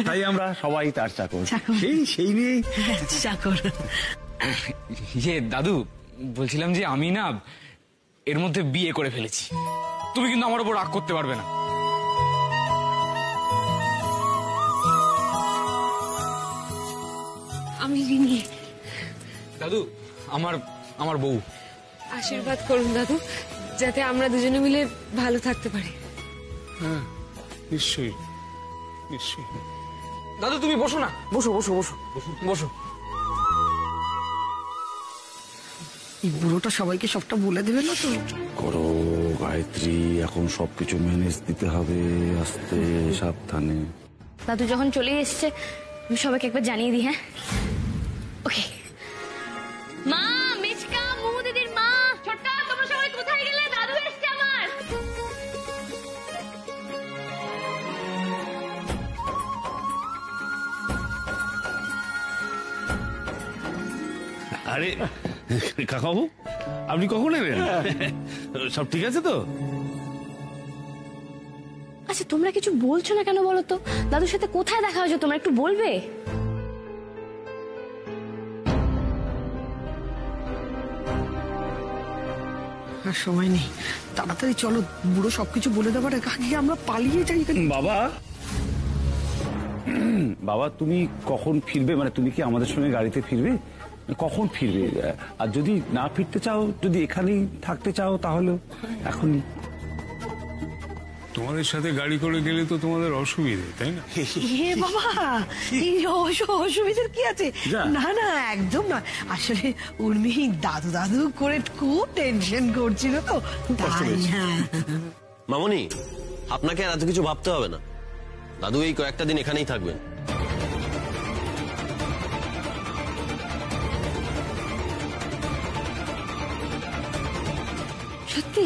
তাই আমরা সবাই তার চাকর। সেই নিয়ে চাকর। দাদু বলছিলাম যে আমি না এর মধ্যে বিয়ে করে ফেলেছি, তুমি কিন্তু আমার উপর রাগ করতে পারবে না। আমি রিনি। দাদু আমার আমার বউ। আশীর্বাদ করুন দাদু, যাতে আমরা দুজনে মিলে ভালো থাকতে পারি। হ্যাঁ নিশ্চয়ই নিশ্চয়ই। দাদু তুমি বসো না, বসো বসো বসো বসো। এই বুড়োটা সবাইকে সবটা বলে দেবে না তো? করো গায়ত্রী, এখন সবকিছু ম্যানেজ দিতে হবে, আস্তে সাবধানে। দাদু যখন চলে এসছে আমি সবাইকে একবার জানিয়ে দিই। হ্যাঁ ওকে। মা, মিচকা, মুমু দিদির মা, ছোট্টা, তোমরা সবাই কোথায় গেলে? দাদু এসছে আমার। আরে কাকাবু, আপনি কখন এলেন? সব ঠিক আছে তো? আচ্ছা তোমরা কিছু বলছো না কেন বলো তো? দাদুর সাথে কোথায় দেখা হয়েছে তোমরা একটু বলবে? আর সময় নেই, তাড়াতাড়ি চলো, বুড়ো সবকিছু বলে দেবার আগে আমরা পালিয়ে যাই। বাবা, বাবা তুমি কখন ফিরবে? মানে তুমি কি আমাদের সঙ্গে গাড়িতে ফিরবে? কখন ফিরবে? আর যদি না ফিরতে চাও, যদি এখানেই থাকতে চাও, তাহলে এখনই। তোমাদের সাথে গাড়ি করে গেলে তো তোমাদের অসুবিধে, তাই না? হে বাবা, এই অসুবিধার কি আছে? না না, একদম না। আসলে উর্মি দাদু দাদু করে খুব টেনশন করছিল তো, তাই। হ্যাঁ মামনি, আপনাকে আর এত কিছু ভাবতে হবে না। দাদু এই কয়েকটা দিন এখানেই থাকবেন। সত্যি?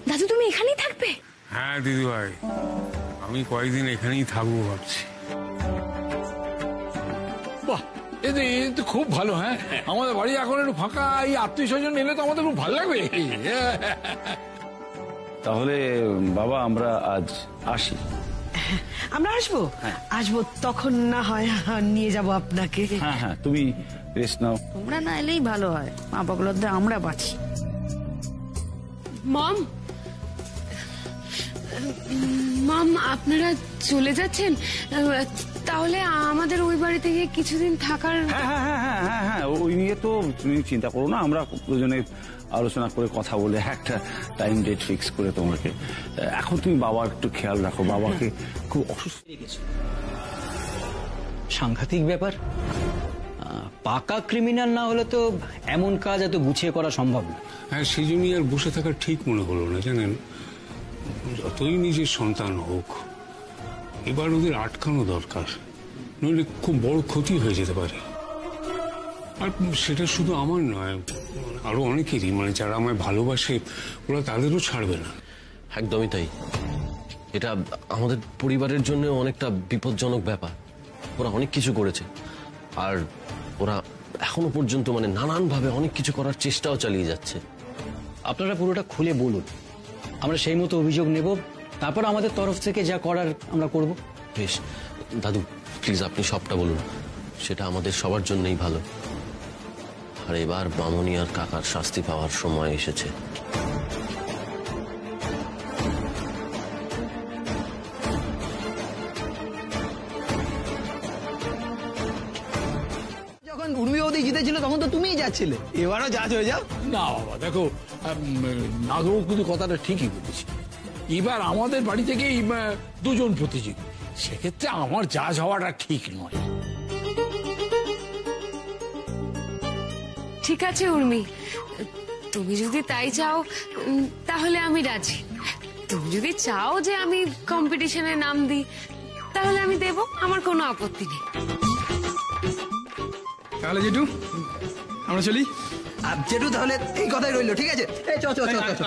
দাদু তুমি এখানেই থাকবে? হ্যাঁ দিদি ভাই, আমি কয়েকদিন এখানেই থাকবো ভাবছি। বাহ, এ তো খুব ভালো। হ্যাঁ, আমাদের বাড়ি এখন একটু ফাঁকা, এই আত্মীয় স্বজন এলে তো আমাদের খুব ভালো লাগবে। তাহলে বাবা আমরা আজ আসি। আমরা আসবো, আসবো তখন না হয় নিয়ে যাব আপনাকে। হ্যাঁ হ্যাঁ, তুমি রেস্ট নাও। তোমরা না এলেই ভালো হয়, মা বাবার আমরা বাঁচি। মম, মম আপনারা চলে যাচ্ছেন? তাহলে আমাদের ওই বাড়ি থেকে কিছুদিন থাকার। হ্যাঁ হ্যাঁ হ্যাঁ হ্যাঁ হ্যাঁ, ওই নিয়ে তো তুমি চিন্তা করো না, আমরা দুজনে আলোচনা করে কথা বলে একটা টাইম ডেট ফিক্স করে তোমাকে। এখন তুমি বাবার একটু খেয়াল রাখো, বাবাকে খুব অসুস্থ রেখেছো। সাংঘাতিক ব্যাপার। পাকা ক্রিমিনাল না হলে তো এমন কাজ এত গুছিয়ে করা সম্ভব না। হ্যাঁ, সেই জন্যই আর বসে থাকা ঠিক মনে হলো না, জানেন। যতই নিজের সন্তান হোক, এবার ওদের আটকানো দরকার, নইলে খুব বড় ক্ষতি হয়ে যেতে পারে। আর সেটা শুধু আমার নয়, আরো অনেকেরই, মানে যারা আমায় ভালোবাসে ওরা তাদেরও ছাড়বে না। একদমই তাই। এটা আমাদের পরিবারের জন্য অনেকটা বিপজ্জনক ব্যাপার। ওরা অনেক কিছু করেছে, আর ওরা এখনো পর্যন্ত মানে নানানভাবে অনেক কিছু করার চেষ্টাও চালিয়ে যাচ্ছে। আপনারা পুরোটা খুলে বলুন, আমরা সেই মতো অভিযোগ নেব, তারপর আমাদের তরফ থেকে যা করার আমরা করব। বেশ, দাদু প্লিজ আপনি সবটা বলুন, সেটা আমাদের সবার জন্যই ভালো। আর এবার মামনি আর কাকার শাস্তি পাওয়ার সময় এসেছে। যখন উর্মি বৌদি জিতেছিল তখন তো তুমিই যাচ্ছিলে, এবারও জাজ হয়ে যাও। না বাবা, দেখো নাগর কিন্তু কথাটা ঠিকই বলেছি। এবার আমাদের বাড়ি থেকে দুজন প্রতিযোগী, সেক্ষেত্রে আমার জাজ হওয়াটা ঠিক নয়। ঠিক আছে উর্মি, তুমি যদি তাই চাও তাহলে আমি রাজি। তুমি যদি চাও যে আমি কম্পিটিশনে নাম দিই, তাহলে আমি দেব, আমার কোনো আপত্তি নেই। তাহলে জেঠু আমরা চলি। আর জেঠু তাহলে এই কথাই রইলো, ঠিক আছে? এই চ চ চ চ।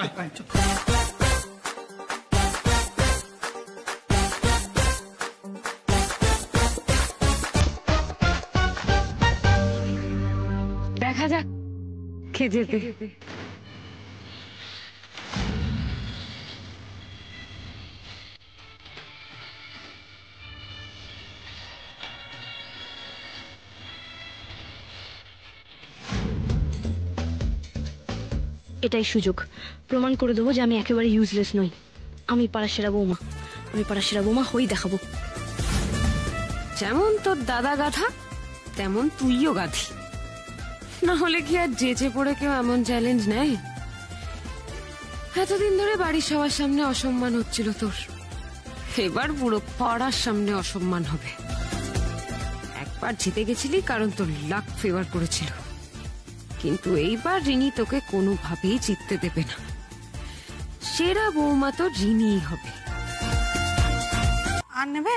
দেখা যাক কে যেতে। এটাই সুযোগ প্রমাণ করে দেবো যে আমি একেবারে ইউজলেস নই। আমি পাড়ার সেরা বৌমা, আমি পাড়ার সেরা বৌমা হই দেখাবো। যেমন তোর দাদা গাধা তেমন তুইও গাধি, না হলে কি আর জেচে পড়ে কেউ এমন চ্যালেঞ্জ নেয়? এতদিন ধরে বাড়ির সবার সামনে অসম্মান হচ্ছিল তোর, এবার পুরো পাড়ার সামনে অসম্মান হবে। একবার জিতে গেছিলি কারণ তোর লাক ফেভার করেছিল, কিন্তু এইবার রিনি তোকে কোনোভাবেই জিততে দেবে না। সেরা বৌমা তো রিনিই হবে। আর নেবে?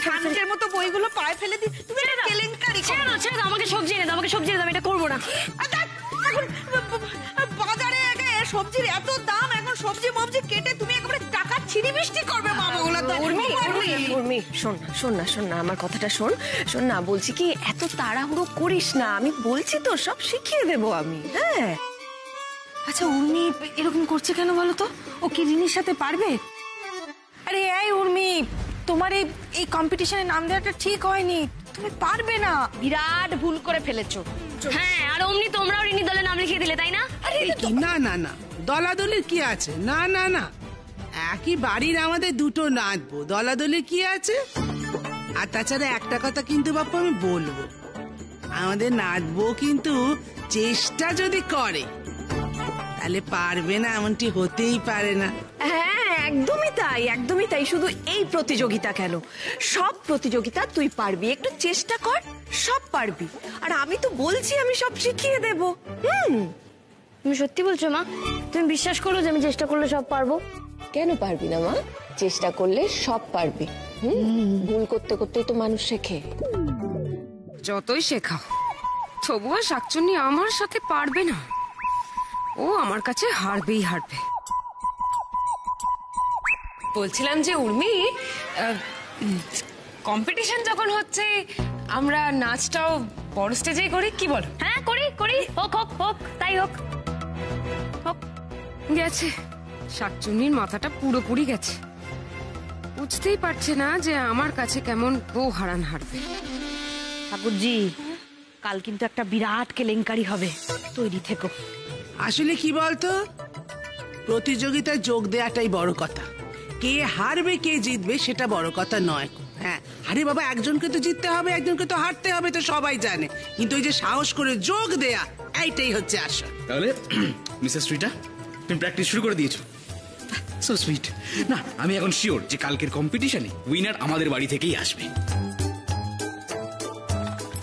খানকের মতো বইগুলো পায়ে ফেলে দি, তুমি কেলেঙ্কারি করো। ছেড়ে দাও, আমাকে সবজি এনে দাও, আমাকে সবজি এনে দাও, আমি এটা করবো না। বাজারে সবজির এত দাম, এখন সবজি মবজি কেটে তুমি একেবারে টাকা ছিড়ি বৃষ্টি করবে বাবাগুলো। উর্মি শোন না আমার কথাটা শোন না, বলছি কি এত তাড়াহুড়ো করিস না, আমি বলছি তো সব শিখিয়ে দেবো আমি। হ্যাঁ আচ্ছা উর্মি এরকম করছে কেন বলো তো? ও কি রিনির সাথে পারবে? আরে এই উর্মি, তোমার এই কম্পিটিশনে নাম দেওয়াটা ঠিক হয়নি, তুমি পারবে না, বিরাট ভুল করে ফেলেছো। হ্যাঁ, আর অমনি তোমরাও রিনি দলে নাম লিখিয়ে দিলে, তাই না? না দলাদলির কি আছে? না একই বাড়ির আমাদের দুটো নাচবো, দলাদলির কি আছে? আর তাছাড়া একটা কথা কিন্তু বাপু আমি বলবো, আমাদের নাচবো কিন্তু চেষ্টা যদি করে তাহলে পারবে না এমনটি হতেই পারে না। হ্যাঁ একদমই তাই। শুধু এই প্রতিযোগিতা কেন, সব প্রতিযোগিতা তুই পারবি, একটু চেষ্টা কর, সব পারবি। আর আমি তো বলছি আমি সব শিখিয়ে দেব। তুমি সত্যি বলছো মা? তুমি বিশ্বাস করো যে আমি চেষ্টা করলে সব পারবো? কেন পারবি না মা? চেষ্টা করলে সব পারবি। ভুল করতে করতেই তো মানুষ শেখে। যতই শেখাও তবুও শাকচুন্নি আমার সাথে পারবে না, ও আমার কাছে হারবে। বলছিলাম যে উর্মি, কম্পিটিশন যখন হচ্ছে আমরা নাচটাও বড় স্টেজেই করি, কি বল? হ্যাঁ করি, হোক তাই হোক। গেছে শাকচুন্নির মাথাটা পুরোপুরি গেছে, বুঝতেই পারছে না যে আমার কাছে কেমন বউ হারান হারবে। ঠাকুরজি, কাল কিন্তু একটা বিরাট কেলেঙ্কারি হবে, তৈরি থেকো। আসলে কি বলতো, প্রতিযোগিতায় যোগ দেওয়াটাই বড় কথা, কে হারবে কে জিতবে সেটা বড় কথা নয়। হ্যাঁ আরে বাবা, একজনকে তো জিততে হবে, একজনকে তো হারতে হবে, তো সবাই জানে, কিন্তু ওই যে সাহস করে যোগ দেয়া, এইটাই হচ্ছে আসল। তাহলে মিসেস রিটা, তুমি প্র্যাকটিস শুরু করে দিয়েছো, সো সুইট। না, আমি এখন শিওর যে কালকের কম্পিটিশনে উইনার আমাদের বাড়ি থেকেই আসবে।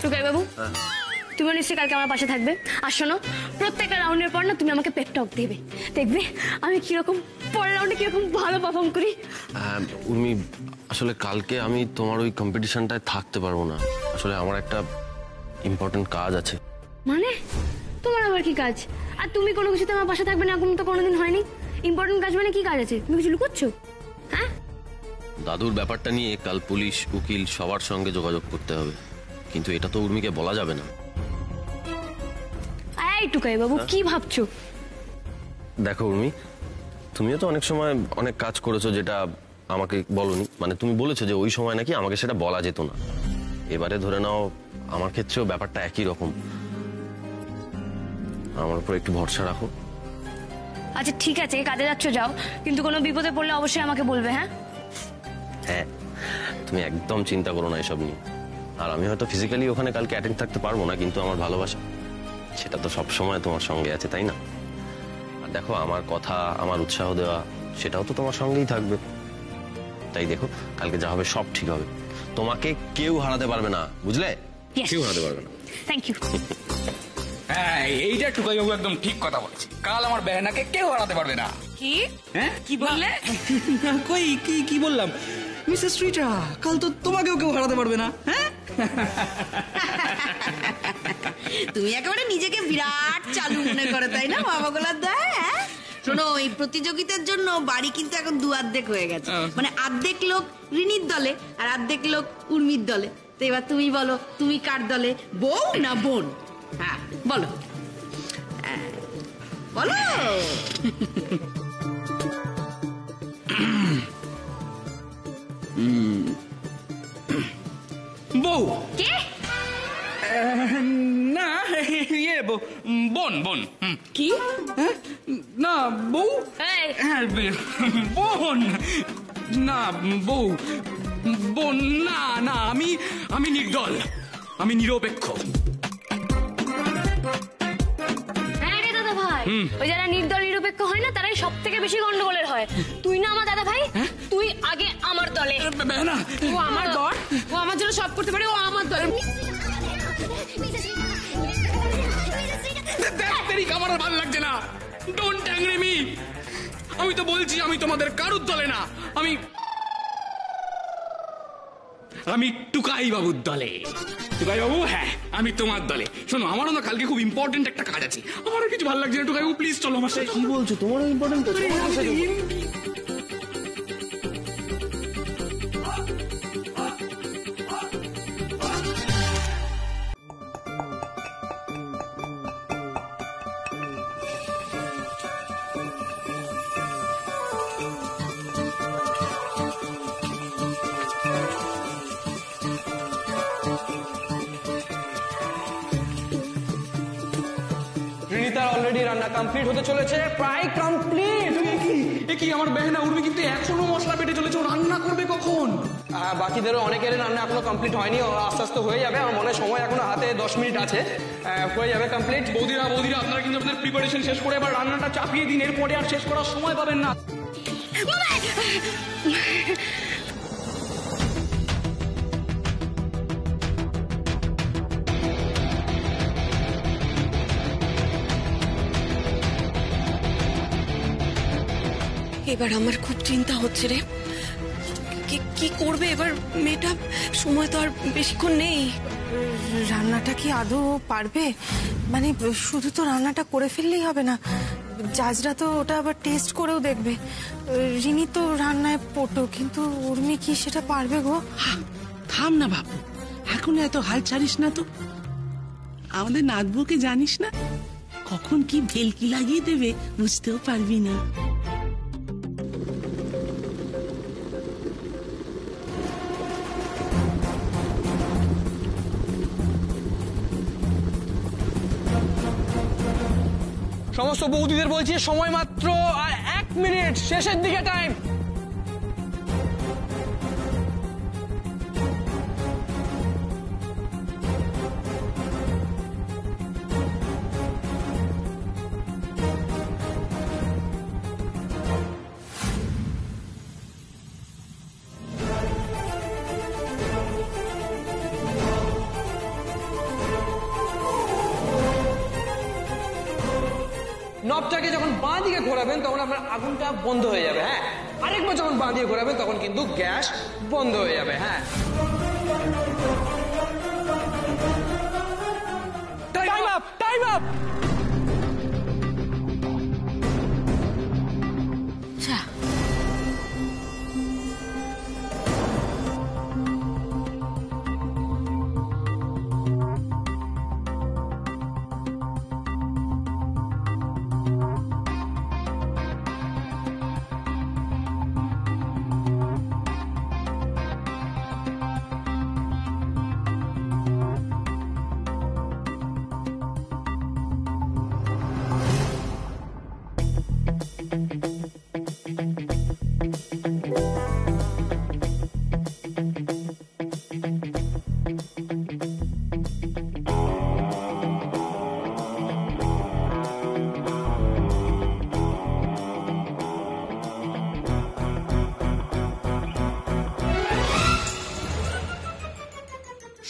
টুকাই বাবু, তুমি নিশ্চয়ই কালকে আমার পাশে থাকবে। আর শোনো, প্রত্যেকটা রাউন্ডের পর না তুমি আমাকে পেপ টক দেবে, দেখবে আমি কিরকম পরের রাউন্ডে কিরকম ভালো পারফর্ম করি। উর্মি, আসলে কালকে আমি তোমার ওই কম্পিটিশনটায় থাকতে পারবো না, আসলে আমার একটা ইম্পর্টেন্ট কাজ আছে। মানে তোমার আবার কি কাজ? আর তুমি কোনো কিছুতে আমার পাশে থাকবে না এখন তো কোনোদিন হয়নি। ইম্পর্টেন্ট কাজ মানে কি কাজ আছে? তুমি কিছু লুকোচ্ছো? হ্যাঁ, দাদুর ব্যাপারটা নিয়ে কাল পুলিশ, উকিল সবার সঙ্গে যোগাযোগ করতে হবে, কিন্তু এটা তো উর্মিকে বলা যাবে না। এই টুকাই বাবু, কি ভাবছো? দেখো উর্মি, তুমিও তো অনেক সময় অনেক কাজ করেছো যেটা আমাকে বলনি, মানে তুমি বলেছো যে ওই সময় নাকি আমাকে সেটা বলা যেত না। এবারে ধরে নাও আমার ক্ষেত্রেও ব্যাপারটা একই রকম, আমার উপর একটু ভরসা রাখো। আচ্ছা ঠিক আছে, কাজে যাচ্ছ যাও, কিন্তু কোনো বিপদে পড়লে অবশ্যই আমাকে বলবে। হ্যাঁ হ্যাঁ, তুমি একদম চিন্তা করো না এসব নিয়ে। আর আমি হয়তো ফিজিক্যালি ওখানে কালকে অ্যাটেন্ড থাকতে পারবো না, কিন্তু আমার ভালোবাসা সেটা তো সব সময় তোমার সঙ্গে আছে, তাই না? আর দেখো, আমার কথা, আমার উৎসাহ দেওয়া, সেটাও তো তোমার সঙ্গেই থাকবে। তাই দেখো, কালকে যা হবে সব ঠিক হবে, তোমাকে কেউ হারাতে পারবে না, বুঝলে? কেউ হারাতে পারবে না। Thank you. হ্যাঁ, এইটা টুকাই বাবু একদম ঠিক কথা বলছে, কাল আমার বেহানাকে কেউ হারাতে পারবে না। কি হ্যাঁ কি বললে? কই কি কি বললাম? মিসেস রিটা, কাল তো তোমাকেও কেউ হারাতে পারবে না। হ্যাঁ তুমি একেবারে নিজেকে বিরাট চালু মনে করো, তাই না বাবা গোলার দা? শোনো, এই প্রতিযোগিতার জন্য বাড়ি কিন্তু এখন দু অর্ধেক হয়ে গেছে। মানে অর্ধেক লোক রিনির দলে আর অর্ধেক লোক উর্মির দলে। তো এবার তুমি বলো, তুমি কার দলে, বউ না বোন? হ্যাঁ বলো বলো। বউ কে? না ইয়ে বোন বোন। কি? না বউ, এই, বোন না বউ, বোন না না, আমি নির্দল, আমি নিরপেক্ষ। হ্যাঁ রে দাদা ভাই, ওই যারা নির্দল নিরপেক্ষ হয় না তারাই সব থেকে বেশি গন্ডগোলের হয়। তুই না আমার দাদা ভাই, তুই আগে আমার দলে। না, ও আমার বর, ও আমার জন্য সব করতে পারে, ও আমার দলে। আমার আর ভালো লাগছে না। Don't angry me. আমি তো বলছি আমি তোমাদের কারুর দলে না, আমি টুকাই বাবুর দলে। টুকাই বাবু, হ্যাঁ আমি তোমার দলে। শোনো, আমারও না কালকে খুব ইম্পর্টেন্ট একটা কাজ আছে, আমারও কিছু ভালো লাগছে না। টুকাই বাবু প্লিজ চলো আমার সাথে। কি বলছো? তোমারও ইম্পর্টেন্ট আছে? রিনিতার অলরেডি রান্না কমপ্লিট হতে চলেছে, প্রায় কমপ্লিট। কি আমার বেহনা উর্মি কিন্তু এখনো মশলা বেটে চলেছে, ও রান্না করবে কখন? বাকিদেরও অনেকের রান্না এখনো কমপ্লিট হয়নি, আস্তে আস্তে হয়ে যাবে। আমার মনে হয় সময় এখনো হাতে 10 মিনিট আছে, হয়ে যাবে কমপ্লিট। বৌদিরা আপনারা কিন্তু আপনাদের প্রিপারেশন শেষ করে এবার রান্নাটা চাপিয়ে দিন, এরপরে আর শেষ করার সময় পাবেন না। এবার আমার খুব চিন্তা হচ্ছে রে, কি করবে এবার মেয়েটা? সময় তো আর বেশিক্ষণ নেই। রান্নাটা কি আদৌ পারবে? মানে শুধু তো রান্নাটা করে ফেললেই হবে না, জাজরা তো ওটা আবার টেস্ট করেও দেখবে। রিনি তো রান্নায় পটু, কিন্তু উর্মি কি সেটা পারবে গো? থাম না বাবু, এখন এত হাল ছাড়িস না তো। আমাদের নাতবুকে জানিস না, কখন কি ভেলকি লাগিয়ে দেবে বুঝতেও পারবি না। সমস্ত বৌদিদের বলছি সময় মাত্র আর 1 মিনিট, শেষের দিকে টাইম। নবটাকে যখন বাঁ দিকে ঘোরাবেন তখন আপনার আগুনটা বন্ধ হয়ে যাবে। হ্যাঁ, আরেকবার যখন বাঁ দিকে ঘোরাবেন তখন কিন্তু গ্যাস বন্ধ হয়ে যাবে। হ্যাঁ, টাইম আপ, টাইম আপ।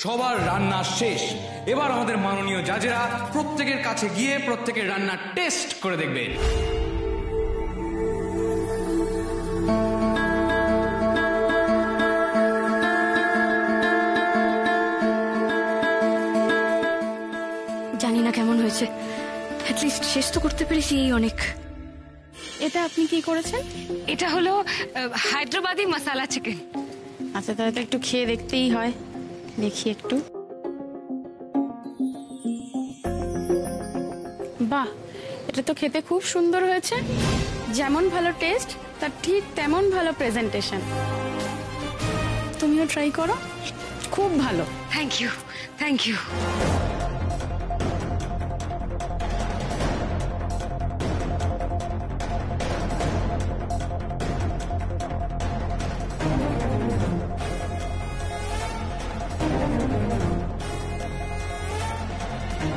সবার রান্না শেষ। এবার আমাদের মাননীয় জাজেরা প্রত্যেকের কাছে গিয়ে প্রত্যেকের রান্না টেস্ট করে দেখবে। অ্যাটলিস্ট শেষ তো করতে পেরেছি, এই অনেক। এটা আপনি কি করেছেন? এটা হলো হায়দ্রাবাদি মশালা চিকেন। আচ্ছা, তাহলে তো একটু খেয়ে দেখতেই হয়, দেখি একটু। বাহ, এটা তো খেতে খুব সুন্দর হয়েছে। যেমন ভালো টেস্ট, তার ঠিক তেমন ভালো প্রেজেন্টেশন। তুমিও ট্রাই করো, খুব ভালো। Thank you, thank you.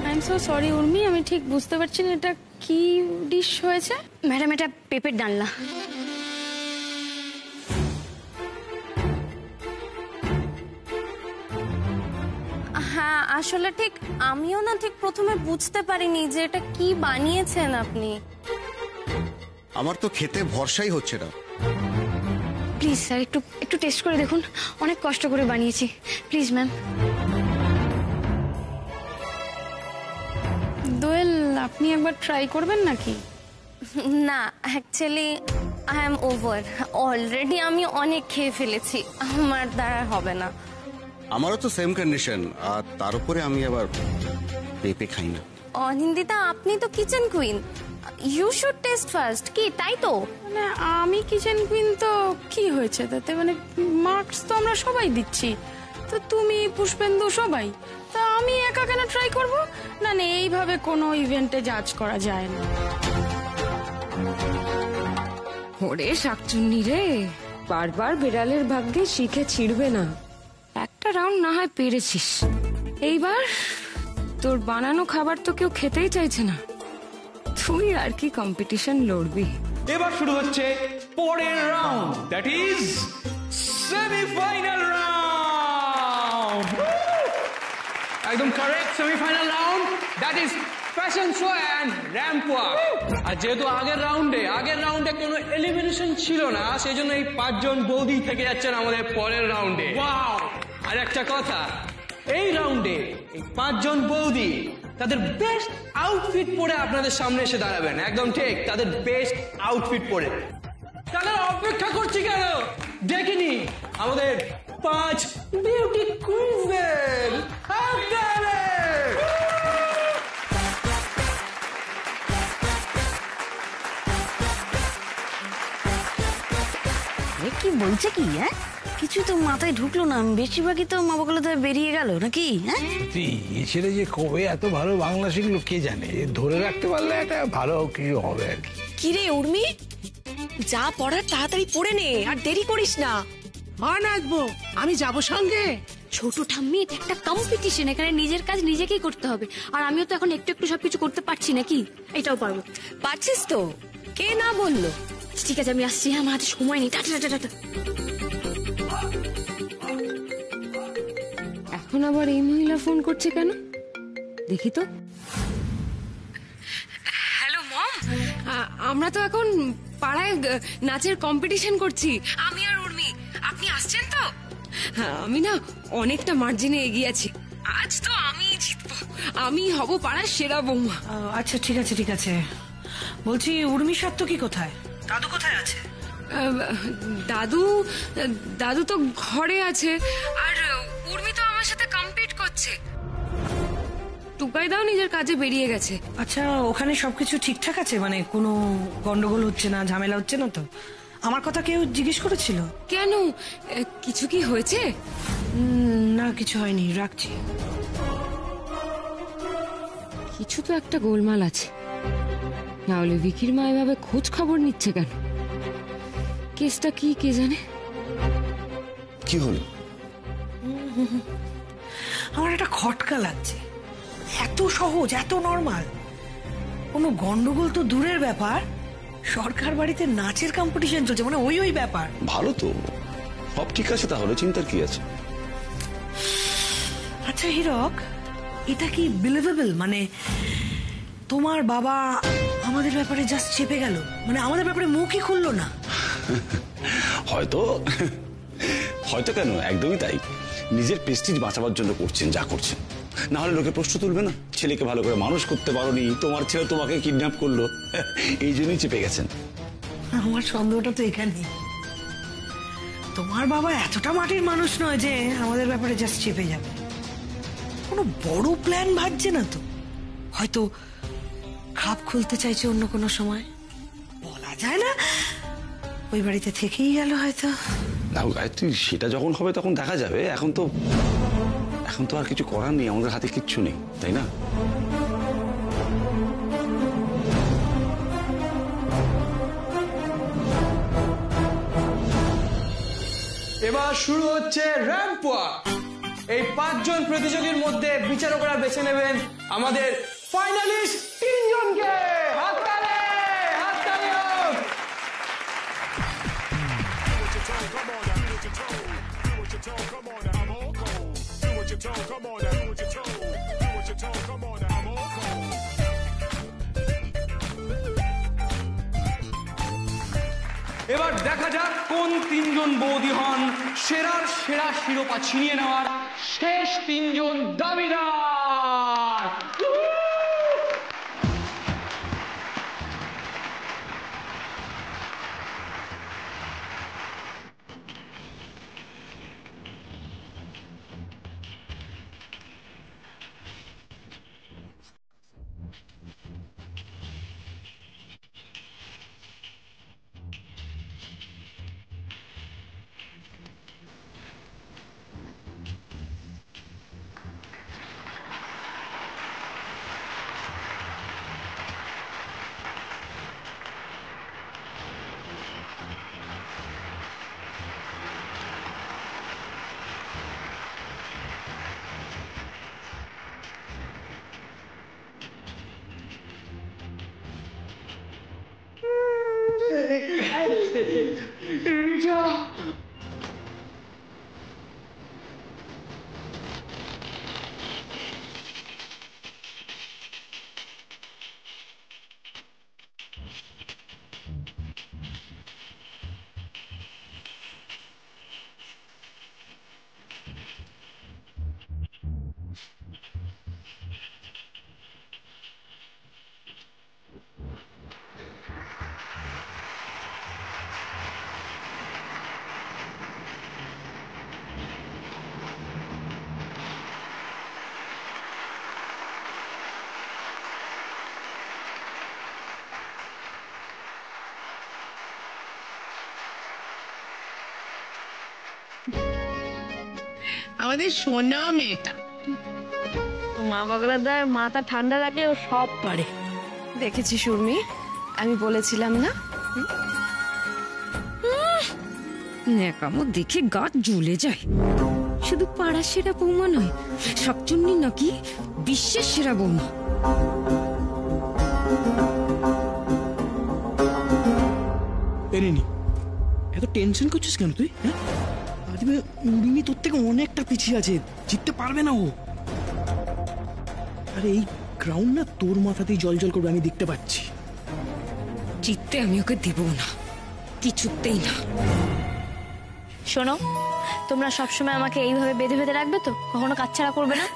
I am so sorry Urmi, আমি ঠিক বুঝতে পারছি না এটা কি ডিশ হয়েছে। ম্যাডাম, এটা পেঁপের ডালনা। হ্যাঁ, আসলে ঠিক আমিও না ঠিক প্রথমে বুঝতে পারিনি যে এটা কি বানিয়েছেন আপনি। আমার তো খেতে ভরসাই হচ্ছে না। প্লিজ স্যার, একটু একটু টেস্ট করে দেখুন, অনেক কষ্ট করে বানিয়েছি, প্লিজ ম্যাম। দোয়েল, আপনি একবার ট্রাই করবেন নাকি? না, actually I am over, already আমি অনেক খেয়ে ফেলেছি, আমার দ্বারা হবে না। আমারও তো সেম কন্ডিশন, আর তার উপরে আমি আবার পেঁপে খাই না। অনিন্দিতা, আপনি তো kitchen queen, you should taste first. কি তাই তো? মানে আমি কিচেন কুইন তো কি হয়েছে তাতে? মানে মার্কস তো আমরা সবাই দিচ্ছি, তো তুমি, পুষ্পেন্দু, সবাই। তা আমি একা কেন ট্রাই করব? না না, এইভাবে কোনো ইভেন্টে জাজ করা যায় না। ওরে শাকচুন্নি রে, বারবার বিড়ালের ভাগ্যে শিখে ছিড়বে না। একটা রাউন্ড না হয় পেরেছিস, এইবার তোর বানানো খাবার তো কেউ খেতেই চাইছে না, তুই আর কি কম্পিটিশন লড়বি? এবার শুরু হচ্ছে পরের round, that is semifinal round. একদম correct, semifinal round, that is fashion show and ramp walk. আর যেহেতু আগের রাউন্ডে কোনো এলিমিনেশন ছিল না, সেই জন্য এই 5 জন বৌদি থেকে যাচ্ছেন আমাদের পরের রাউন্ডে। ওয়াও! আর একটা কথা, এই রাউন্ডে এই 5 জন বৌদি তাদের বেস্ট আউটফিট পরে আপনাদের সামনে এসে দাঁড়াবেন। একদম ঠিক, তাদের বেস্ট আউটফিট পরে। তাহলে অপেক্ষা করছি কেন? দেখিনি আমাদের 5 বিউটি কুইনদের। কি বলছে কি? হ্যাঁ, কিছু তো মাথায় ঢুকলো না। বেশিরভাগই তো মা বাবা বেরিয়ে গেল নাকি? হ্যাঁ, ছেলে যে কবে এত ভালো বাংলা শিখলো কে জানে। ধরে রাখতে পারলে একটা ভালো কিছু হবে আর কি। কিরে উর্মি, যা পড়ার তাড়াতাড়ি পড়ে নে, আর দেরি করিস না। হ্যাঁ, নাচবো, আমি যাবো সঙ্গে। ছোট ঠাম্মি, এটা একটা কম্পিটিশন, এখানে নিজের কাজ নিজেকেই করতে হবে। আর আমিও তো এখন একটু একটু সবকিছু করতে পারছি নাকি? এটাও পারবো। পারছিস তো, কে না বললো? ঠিক আছে, আমি আসছি। হ্যাঁ, আমার হাতে সময় নেই। Tata tata tata. এখন আবার এই মহিলা ফোন করছে কেন, দেখি তো। হ্যালো মম, আমরা তো এখন পাড়ায় নাচের কম্পিটিশন করছি, আমি আর উর্মি। আপনি আসছেন তো? হ্যাঁ, আমি না অনেকটা মার্জিনে এগিয়ে আছি। আজ তো আমি জিতবো, আমি হব পাড়ার সেরা বৌমা। আচ্ছা, ঠিক আছে ঠিক আছে। বলছি, উর্মি সত্য কি কোথায়? দাদু কোথায় আছে? দাদু তো ঘরে আছে, আর উর্মি তো আমার সাথে কম্পিট করছে। টুকাই দাও নিজের কাজে বেরিয়ে গেছে। আচ্ছা, ওখানে সবকিছু ঠিকঠাক আছে? মানে কোনো গন্ডগোল হচ্ছে না, ঝামেলা হচ্ছে না তো? আমার কথা কেউ জিজ্ঞেস করেছিল? কেন, কিছু কি হয়েছে? না, কিছু হয়নি, রাখছি। কিছু তো একটা গোলমাল আছে, না হলে ভিকির মা এভাবে খোঁজ খবর নিচ্ছে কেন? কেসটা কি কে জানে? কি হলো? আমার একটা খটকা লাগছে। এত সহজ, এত নর্মাল, কোনো গন্ডগোল তো দূরের ব্যাপার, সরকার বাড়িতে নাচের কম্পিটিশন চলছে, মানে ওই ব্যাপার। ভালো তো, সব ঠিক আছে তাহলে, চিন্তার কি আছে? আচ্ছা হীরক, এটা কি বিলিভেবল? মানে তোমার বাবা আমাদের ব্যাপারে জাস্ট চেপে গেল, মানে আমাদের ব্যাপারে মুখই খুললো না? হয়তো কেন, একদমই তাই। নিজের প্রেস্টিজ বাঁচাবার জন্য করছেন যা করছেন। না হলে লোকে প্রশ্ন তুলবে না, ছেলেকে ভালো করে মানুষ করতে পারোনি, তোমার ছেলে তোমাকে কিডন্যাপ করলো, এই জন্যই চেপে গেছেন। আমার সন্দেহটা তো এখানেই। তোমার বাবা এতটা মাটির মানুষ নয় যে আমাদের ব্যাপারে জাস্ট চেপে যাবে। কোনো বড় প্ল্যান ভাবছে না তো, হয়তো খাপ খুলতে চাইছে অন্য কোনো সময়, বলা যায় না, ওই বাড়িতে থেকেই গেল হয়তো। না গায়ত্রী, সেটা যখন হবে তখন দেখা যাবে, এখন তো আর কিছু করার নেই, আমাদের হাতে কিচ্ছু নেই, তাই না? এবার শুরু হচ্ছে র্যাম্প ওয়াক। এই 5 জন প্রতিযোগীর মধ্যে বিচারকরা বেছে নেবেন আমাদের ফাইনালিস্ট 3 জনকে। হাততালি, হাততালি হোক। এবার দেখা যাক কোন 3 জন বৌদি হন সেরার সেরা শিরোপা ছিনিয়ে নেওয়ার শেষ 3 জন দাবিদার। আমাদের সোনা মেয়েটা। মা বগলাদার মাথা ঠান্ডা রাখলে ও সব পারে। দেখেছি সুরমি, আমি বলেছিলাম না? ন্যাকামো দেখে গা জ্বলে যায়। শুধু পাড়ার সেরা বৌমা নয়, শাকচুন্নি নাকি বিশ্বের সেরা বৌমা। এত টেনশন করছিস কেন তুই? আজকে মিমি তোর থেকে অনেকটা পিছিয়ে আছে, জিততে পারবে না ও। আরে এই গ্রাউন্ড না তোর মাথাতেই জল জল করবে, আমি দেখতে পাচ্ছি। জিততে আমি ওকে দেব না, কিছুতেই না। শোনো, তোমরা সবসময় আমাকে এইভাবে বেঁধে বেঁধে রাখবে তো? কখনো কাচ্ছাড়া করবে না?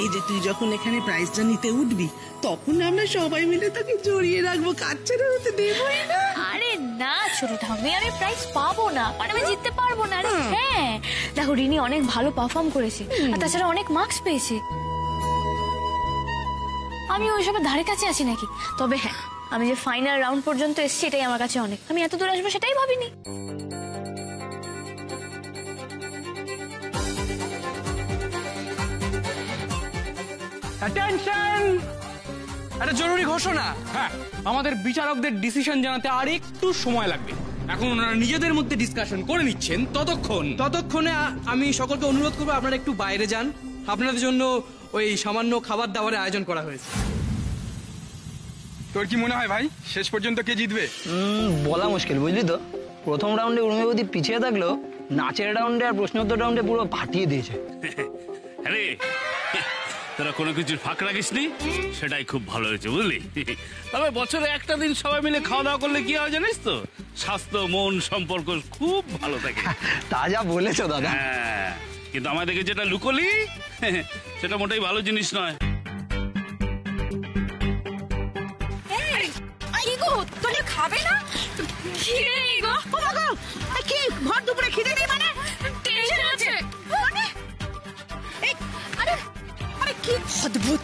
এই যে তুই যখন এখানে প্রাইজটা নিতে উঠবি, তখন আমরা সবাই মিলে তোকে জড়িয়ে রাখবো, কাচ্ছাড়া হতে দেবই না। আরে না ছোট ঠাম্মি, আমি প্রাইজ পাবো না, মানে আমি জিততে পারবো না। আরে হ্যাঁ, দেখো রিনি অনেক ভালো পারফর্ম করেছে, আর তাছাড়া অনেক মার্কস পেয়েছে। আমি ওইসবের ধারে কাছে আছি নাকি? তবে হ্যাঁ, আমি যে ফাইনাল রাউন্ড পর্যন্ত এসেছি এটাই আমার কাছে অনেক। আমি এত দূর আসবো সেটাই ভাবিনি। অ্যাটেনশন! একটা জরুরি ঘোষণা। হ্যাঁ, আমাদের বিচারকদের ডিসিশন জানাতে আর একটু সময় লাগবে। এখন ওনারা নিজেদের মধ্যে ডিসকাশন করে নিচ্ছেন। ততক্ষণে আমি সকলকে অনুরোধ করবো আপনারা একটু বাইরে যান। আপনাদের জন্য ওই সামান্য খাবার দাবারের আয়োজন করা হয়েছে। তোর কি মনে হয় ভাই, শেষ পর্যন্ত কে জিতবে? বলা মুশকিল, বুঝলি তো। প্রথম রাউন্ডে উর্মিবতী পিছিয়ে থাকলেও নাচের রাউন্ডে আর প্রশ্নোত্তর রাউন্ডে পুরো ফাটিয়ে দিয়েছে। আরে তোরা কোনো কিছুর ফাঁক রাখিসনি, সেটাই খুব ভালো হয়েছে বুঝলি। তবে বছরে একটা দিন সবাই মিলে খাওয়া দাওয়া করলে কি হয় জানিস তো? স্বাস্থ্য মন সম্পর্ক খুব ভালো থাকে। তা যা বলেছো দাদা। কিন্তু আমায় দেখে যেটা লুকোলি সেটা মোটেই ভালো জিনিস নয়। তোকে খাবে না? খিদে নেই গো। কি ভর দুপুরে খিদে নেই মানে? টেনশন আছে মানে? আরে কি অদ্ভুত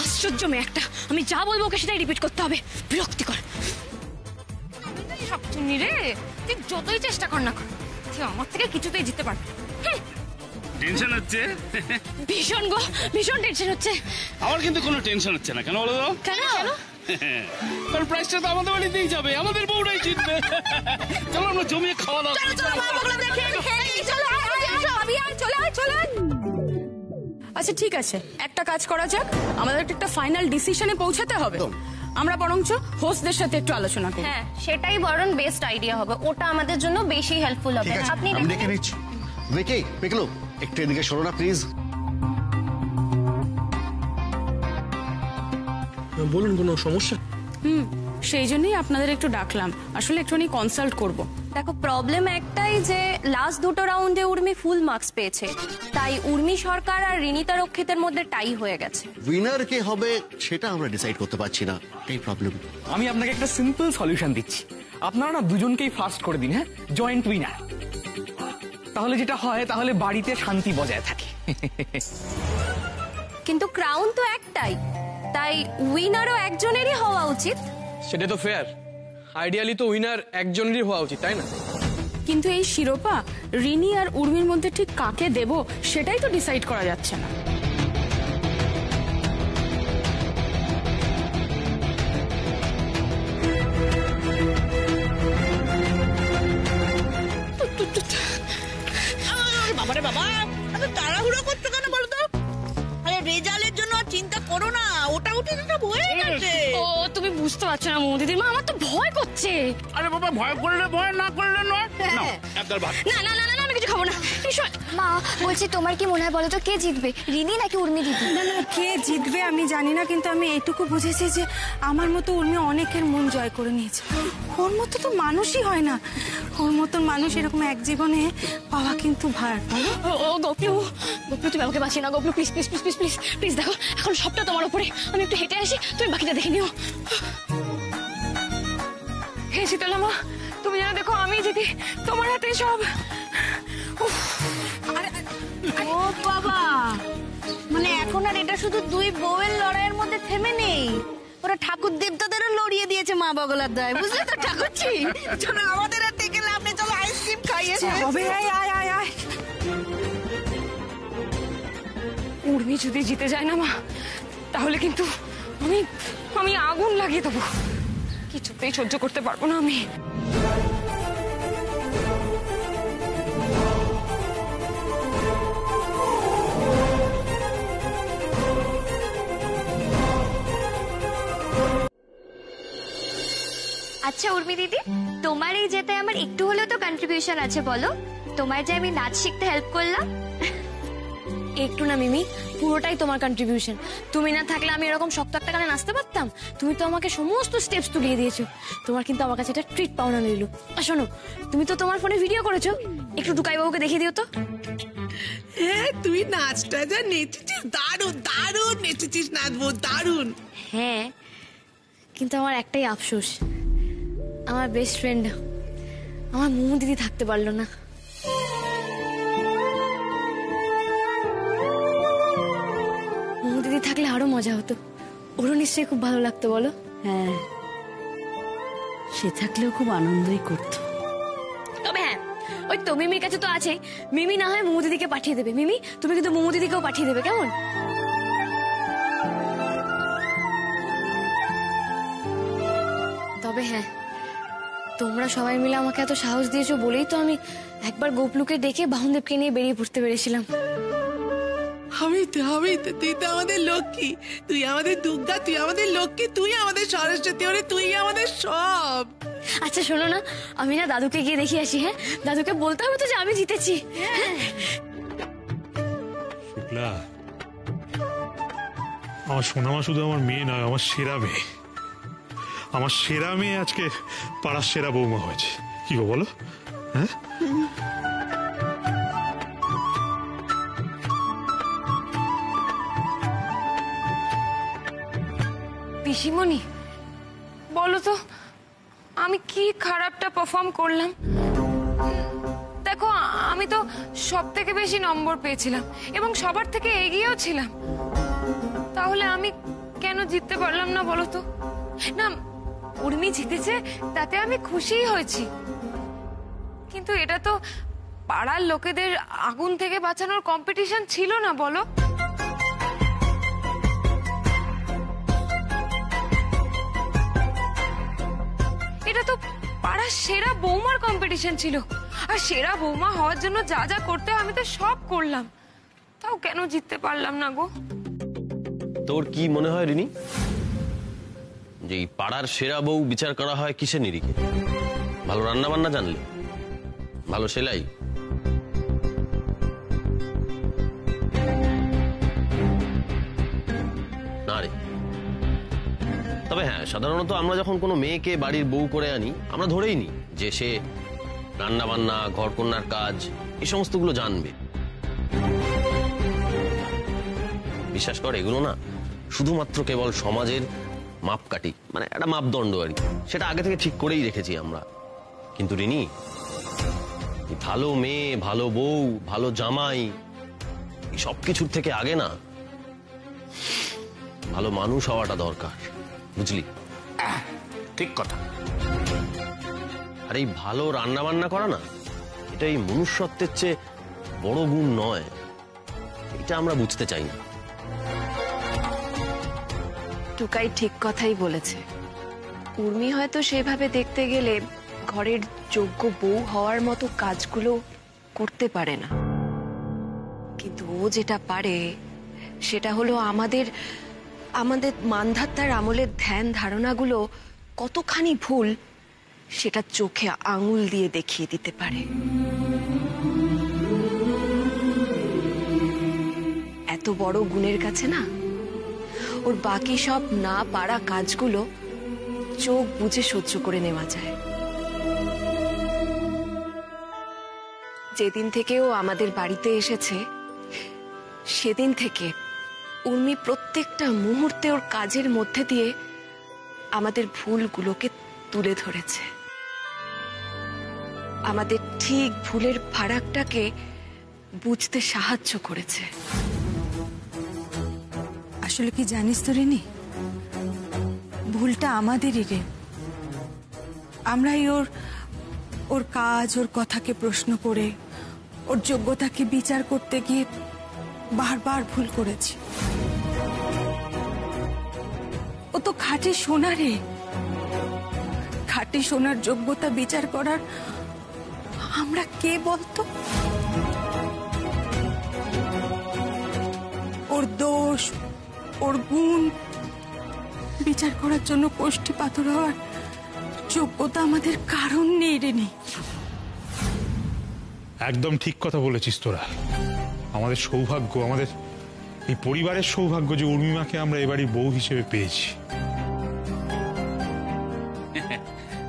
আশ্চর্য মেয়ে একটা। আমি যা বলবো ওকে সেটাই রিপিট করতে হবে, বিরক্তিকর। শাকচুন্নি রে, তুই যতই চেষ্টা কর না কর, তুই আমার থেকে কিছুতেই জিততে পারবি। টেনশন হচ্ছে? ভীষণ গো, ভীষণ টেনশন হচ্ছে। আমার কিন্তু কোনো টেনশন হচ্ছে না। কেন বলো তো? কেন? কারণ প্রাইসটা তো আমাদের বাড়িতেই যাবে, আমাদের বউরাই জিতবে। চলো আমরা জমিয়ে খাওয়া দাওয়া করি। আচ্ছা ঠিক আছে, একটা কাজ করা যাক, আমাদের একটা ফাইনাল ডিসিশনে পৌঁছাতে হবে। আমরা বরঞ্চ হোস্টদের সাথে একটু আলোচনা করি। হ্যাঁ, সেটাই বরং বেস্ট আইডিয়া হবে, ওটা আমাদের জন্য বেশি হেল্পফুল হবে। আপনি আমি ডেকে নিচ্ছি। ভিকি, পিকলু, একটু এদিকে সরো না প্লিজ। বলুন, কোনো সমস্যা? সেই জন্যই আপনাদের একটু ডাকলাম, আসলে একটুখানি কনসাল্ট করব। দেখো, প্রবলেম একটাই যে লাস্ট দুটো রাউন্ডে উর্মি ফুল মার্কস পেয়েছে, তাই উর্মি সরকার আর রিনিতা রক্ষিতের মধ্যে টাই হয়ে গেছে। উইনার কে হবে সেটা আমরা ডিসাইড করতে পারছি না, এই প্রবলেম। আমি আপনাকে একটা সিম্পল সলিউশন দিচ্ছি। আপনারা না দুজনকেই ফার্স্ট করে দিন, হ্যাঁ, জয়েন্ট উইনার। তাহলে যেটা হয়, তাহলে বাড়িতে শান্তি বজায় থাকে। কিন্তু ক্রাউন তো একটাই, তাই উইনারও একজনেরই হওয়া উচিত। সেটা তো ফেয়ার। আইডিয়ালি তো উইনার একজনেরই হওয়া উচিত, তাই না? কিন্তু এই শিরোপা রিনি আর উর্মির মধ্যে ঠিক কাকে দেব সেটাই তো ডিসাইড করা যাচ্ছে না। বাবারে বাবা, এত তাড়াহুড়ো করছো কেন বলো তো? আরে রেজাল্টের জন্য চিন্তা করো না, ওটা উঠে যেটা হয়ে গেছে। ও তুমি বুঝতে পারছো না মৌদিদির মা, আমার তো ভয় করছে। আরে বাবা, ভয় করলে ভয়, না করলে নয়। একদল ভাত। না না না না, আমি কিছু খাবো না। মা বলছি, তোমার কি মনে হয় বলো তো, কে জিতবে, রিনি নাকি উর্মি দিদি? না না, কে জিতবে আমি জানি না, কিন্তু আমি এটুকু বুঝেছি যে আমার মতো উর্মি অনেকের মন জয় করে নিয়েছে। ওর মতো তো মানুষই হয় না, ওর মতন মানুষ এরকম এক জীবনে পাওয়া কিন্তু ভার। ও গোপলু, গোপলু তুমি আমাকে বাঁচিয়ে না Goplu, please please please please please please. দেখো এখন সবটা তোমার উপরে, আমি একটু হেঁটে আসি, তুমি বাকিটা দেখে নিও। হে শীতলা মা, তুমি যেন দেখো আমি জিতি, তোমার হাতে সব। ও বাবা, মানে এখন আর এটা শুধু দুই বউয়ের লড়াইয়ের মধ্যে থেমে নেই, ওরা ঠাকুর দেবতাদেরও লড়িয়ে দিয়েছে মা বগলার, বুঝলে তো ঠাকুরছি? চলো আমাদের আর থেকে লাভ নেই, চলো আইসক্রিম খাইয়ে হবে। আয় আয় আয় আয়। উর্মি যদি জিতে যায় না মা, তাহলে কিন্তু আমি আগুন লাগিয়ে দেবো, কিছুতেই সহ্য করতে পারবো না আমি। আচ্ছা উর্মি দিদি, তোমার এই যেতে আমার একটু হলেও তো কন্ট্রিবিউশন আছে, বলো। তোমার যে আমি নাচ শিখতে হেল্প করলাম। একটু না মিমি, পুরোটাই তোমার কন্ট্রিবিউশন। তুমি না থাকলে আমি এরকম শক্ত একটা গানে নাচতে পারতাম? তুমি তো আমাকে সমস্ত স্টেপস তুলিয়ে দিয়েছো। তোমার কিন্তু আমার কাছে এটা ট্রিট পাওনা রইল। আর শোনো, তুমি তো তোমার ফোনে ভিডিও করেছো, একটু টুকাই বাবুকে দেখিয়ে দিও তো। হ্যাঁ, তুই নাচটা যা নেচেছিস, দারুণ দারুণ নেচেছিস, নাচবো দারুণ। হ্যাঁ, কিন্তু আমার একটাই আফসোস, আমার বেস্ট ফ্রেন্ড আমার মোমো দিদি থাকতে পারলো না। মোমো দিদি থাকলে আরো মজা হতো, ওরও নিশ্চয়ই খুব ভালো লাগতো, বলো? হ্যাঁ, সে থাকলেও খুব আনন্দই করতো। তবে হ্যাঁ, ওই তো মিমির কাছে তো আছেই, মিমি না হয় মোমো দিদিকে পাঠিয়ে দেবে। মিমি, তুমি কিন্তু মোমো দিদিকেও পাঠিয়ে দেবে, কেমন? তবে হ্যাঁ, তোমরা সবাই মিলে আমাকে এত সাহস দিয়েছো বলেই তো আমি একবার গোপলুকে ডেকে বাহুনদেবকে নিয়ে বেরিয়ে পড়তে পেরেছিলাম। আমি তো তুই তো আমাদের লক্ষ্মী, তুই আমাদের দুর্গা, তুই আমাদের লক্ষ্মী, তুই আমাদের সরস্বতী, ওরে তুই আমাদের সব। আচ্ছা শোনো না, আমি না দাদুকে গিয়ে দেখে আসি। হ্যাঁ, দাদুকে বলতে হবে তো যে আমি জিতেছি। শুক্লা, আমার সোনামা শুধু আমার মেয়ে নয়, আমার সেরা মেয়ে। আমার সেরা মেয়ে আজকে পাড়ার সেরা বৌমা হয়েছে। কি গো বলো? হ্যাঁ, পিসিমণি বলো তো আমি কি খারাপটা পারফর্ম করলাম? দেখো আমি তো সব থেকে বেশি নম্বর পেয়েছিলাম এবং সবার থেকে এগিয়েও ছিলাম, তাহলে আমি কেন জিততে পারলাম না বলো তো? না, উর্মি জিতেছে তাতে আমি খুশিই হয়েছি, কিন্তু এটা তো পাড়ার লোকেদের আগুন থেকে বাঁচানোর কম্পিটিশন ছিল না বলো। এটা তো পাড়ার সেরা বৌমার কম্পিটিশন ছিল, আর সেরা বৌমা হওয়ার জন্য যা যা করতে আমি তো সব করলাম, তাও কেন জিততে পারলাম না গো? তোর কি মনে হয় রিনি, যে এই পাড়ার সেরা বউ বিচার করা হয় কিসের নিরিখে? ভালো রান্না বান্না জানলে, ভালো সেলাই, না রে? তবে হ্যাঁ, সাধারণত আমরা যখন কোনো মেয়েকে বাড়ির বউ করে আনি আমরা ধরেই নিই যে সে রান্না বান্না, ঘরকন্যার কাজ, এই সমস্তগুলো জানবে। বিশ্বাস করে এগুলো না শুধুমাত্র কেবল সমাজের মাপকাঠি, মানে একটা মাপদণ্ড আর কি, সেটা আগে থেকে ঠিক করেই রেখেছি আমরা। কিন্তু রিনি, ভালো মেয়ে, ভালো বউ, ভালো জামাই, এই সব কিছুর থেকে আগে না ভালো মানুষ হওয়াটা দরকার, বুঝলি? ঠিক কথা। আর এই ভালো রান্না বান্না করা না, এটা এই মনুষ্যত্বের চেয়ে বড় গুণ নয়, এটা আমরা বুঝতে চাই না। টুকাই ঠিক কথাই বলেছে। উর্মি হয়তো সেভাবে দেখতে গেলে ঘরের যোগ্য বউ হওয়ার মতো কাজগুলো করতে পারে না, কিন্তু ও যেটা পারে সেটা হলো আমাদের আমাদের মানধাত্তার আমলের ধ্যান ধারণাগুলো কতখানি ভুল সেটা চোখে আঙুল দিয়ে দেখিয়ে দিতে পারে। এত বড় গুণের কাছে না ওর বাকি সব না পারা কাজগুলো চোখ বুজে সহ্য করে নেওয়া যায়। যেদিন থেকে ও আমাদের বাড়িতে এসেছে সেদিন থেকে উর্মি প্রত্যেকটা মুহূর্তে ওর কাজের মধ্যে দিয়ে আমাদের ভুলগুলোকে তুলে ধরেছে, আমাদের ঠিক ভুলের ফারাকটাকে বুঝতে সাহায্য করেছে। আসলে কি জানিস তো রিনি, ভুলটা আমাদেরই রে। আমরাই ওর কাজ, ওর কথাকে প্রশ্ন করে, ওর যোগ্যতাকে বিচার করতে গিয়ে বারবার ভুল করেছি। ও তো খাঁটি সোনা রে, খাঁটি সোনার যোগ্যতা বিচার করার আমরা কে বলতো? ওর দোষ, ওর গুণ বিচার করার জন্য কোষ্ঠী পাথর হওয়ার যোগ্যতা আমাদের কারণ নেই রে। নেই। একদম ঠিক কথা বলেছিস তোরা। আমাদের সৌভাগ্য, আমাদের এই পরিবারের সৌভাগ্য যে উর্মিমাকে আমরা এবারই বউ হিসেবে পেয়েছি।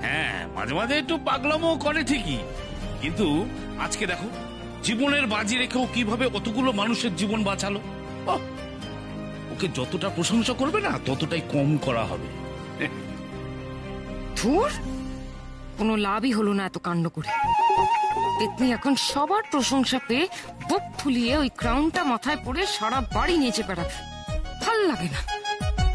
হ্যাঁ, মাঝে মাঝে একটু পাগলামো করে ঠিকই, কিন্তু আজকে দেখো জীবনের বাজি রেখেও কিভাবে অতগুলো মানুষের জীবন বাঁচালো। ওকে যতটা প্রশংসা করবে না ততটাই কম করা হবে। ধুর, কোনো লাভই হলো না এত কাণ্ড করে। পেতনি এখন সবার প্রশংসা পেয়ে বুক ফুলিয়ে ওই ক্রাউনটা মাথায় পড়ে সারা বাড়ি নেচে বেড়াবে। ভাল লাগে না।